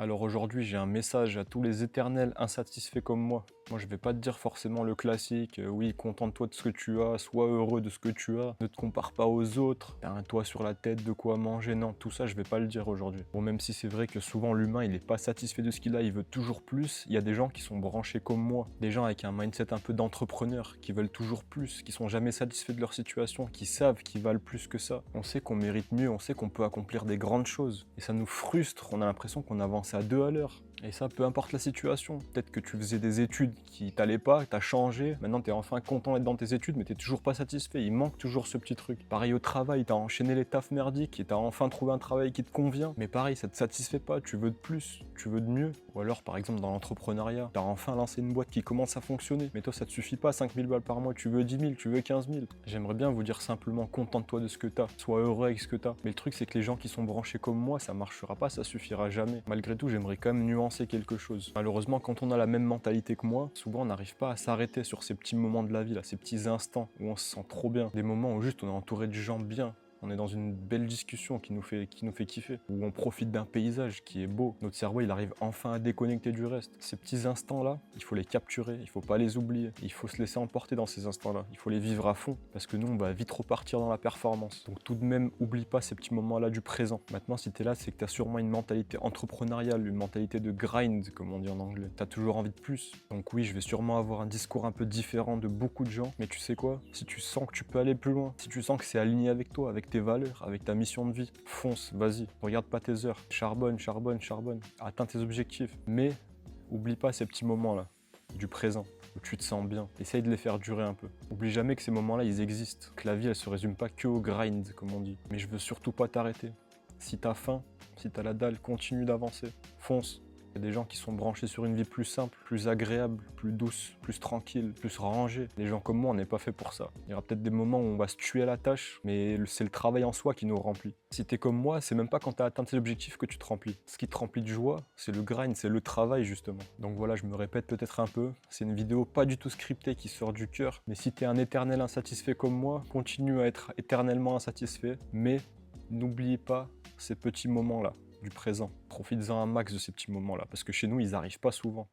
Alors aujourd'hui, j'ai un message à tous les éternels insatisfaits comme moi. Moi, je vais pas te dire forcément le classique, oui, contente-toi de ce que tu as, sois heureux de ce que tu as, ne te compare pas aux autres, t'as un toit sur la tête, de quoi manger, non, tout ça, je vais pas le dire aujourd'hui. Bon, même si c'est vrai que souvent l'humain, il est pas satisfait de ce qu'il a, il veut toujours plus, il y a des gens qui sont branchés comme moi, des gens avec un mindset un peu d'entrepreneur, qui veulent toujours plus, qui sont jamais satisfaits de leur situation, qui savent qu'ils valent plus que ça. On sait qu'on mérite mieux, on sait qu'on peut accomplir des grandes choses, et ça nous frustre, on a l'impression qu'on avance à deux à l'heure. Et ça, peu importe la situation. Peut-être que tu faisais des études qui t'allaient pas, t'as changé, maintenant t'es enfin content d'être dans tes études, mais t'es toujours pas satisfait, il manque toujours ce petit truc. Pareil au travail, t'as enchaîné les tafs merdiques et t'as enfin trouvé un travail qui te convient, mais pareil, ça te satisfait pas, tu veux de plus, tu veux de mieux. Ou alors, par exemple, dans l'entrepreneuriat, t'as enfin lancé une boîte qui commence à fonctionner, mais toi, ça te suffit pas, 5000 balles par mois, tu veux 10 000, tu veux 15 000. J'aimerais bien vous dire simplement, contente-toi de ce que t'as, sois heureux avec ce que t'as. Mais le truc, c'est que les gens qui sont branchés comme moi, ça marchera pas, ça suffira jamais. Malgré tout, j'aimerais quand même nuancer quelque chose. Malheureusement, quand on a la même mentalité que moi, souvent on n'arrive pas à s'arrêter sur ces petits moments de la vie, là, ces petits instants où on se sent trop bien. Des moments où juste on est entouré de gens bien. On est dans une belle discussion qui nous fait kiffer, où on profite d'un paysage qui est beau. Notre cerveau, il arrive enfin à déconnecter du reste. Ces petits instants-là, il faut les capturer, il faut pas les oublier. Il faut se laisser emporter dans ces instants-là. Il faut les vivre à fond, parce que nous, on va vite repartir dans la performance. Donc tout de même, oublie pas ces petits moments-là du présent. Maintenant, si t'es là, c'est que t'as sûrement une mentalité entrepreneuriale, une mentalité de grind, comme on dit en anglais. T'as toujours envie de plus. Donc oui, je vais sûrement avoir un discours un peu différent de beaucoup de gens, mais tu sais quoi? Si tu sens que tu peux aller plus loin, si tu sens que c'est aligné avec toi, avec tes valeurs, avec ta mission de vie, fonce, vas-y, regarde pas tes heures, charbonne, charbonne, charbonne, atteins tes objectifs. Mais oublie pas ces petits moments-là, du présent, où tu te sens bien. Essaye de les faire durer un peu. Oublie jamais que ces moments-là, ils existent, que la vie, elle se résume pas que au grind, comme on dit. Mais je veux surtout pas t'arrêter. Si t'as faim, si t'as la dalle, continue d'avancer, fonce. Il y a des gens qui sont branchés sur une vie plus simple, plus agréable, plus douce, plus tranquille, plus rangée. Des gens comme moi, on n'est pas fait pour ça. Il y aura peut-être des moments où on va se tuer à la tâche, mais c'est le travail en soi qui nous remplit. Si t'es comme moi, c'est même pas quand t'as atteint tes objectifs que tu te remplis. Ce qui te remplit de joie, c'est le grind, c'est le travail justement. Donc voilà, je me répète peut-être un peu. C'est une vidéo pas du tout scriptée qui sort du cœur. Mais si t'es un éternel insatisfait comme moi, continue à être éternellement insatisfait, mais n'oubliez pas ces petits moments-là du présent. Profites-en un max de ces petits moments-là, parce que chez nous, ils arrivent pas souvent.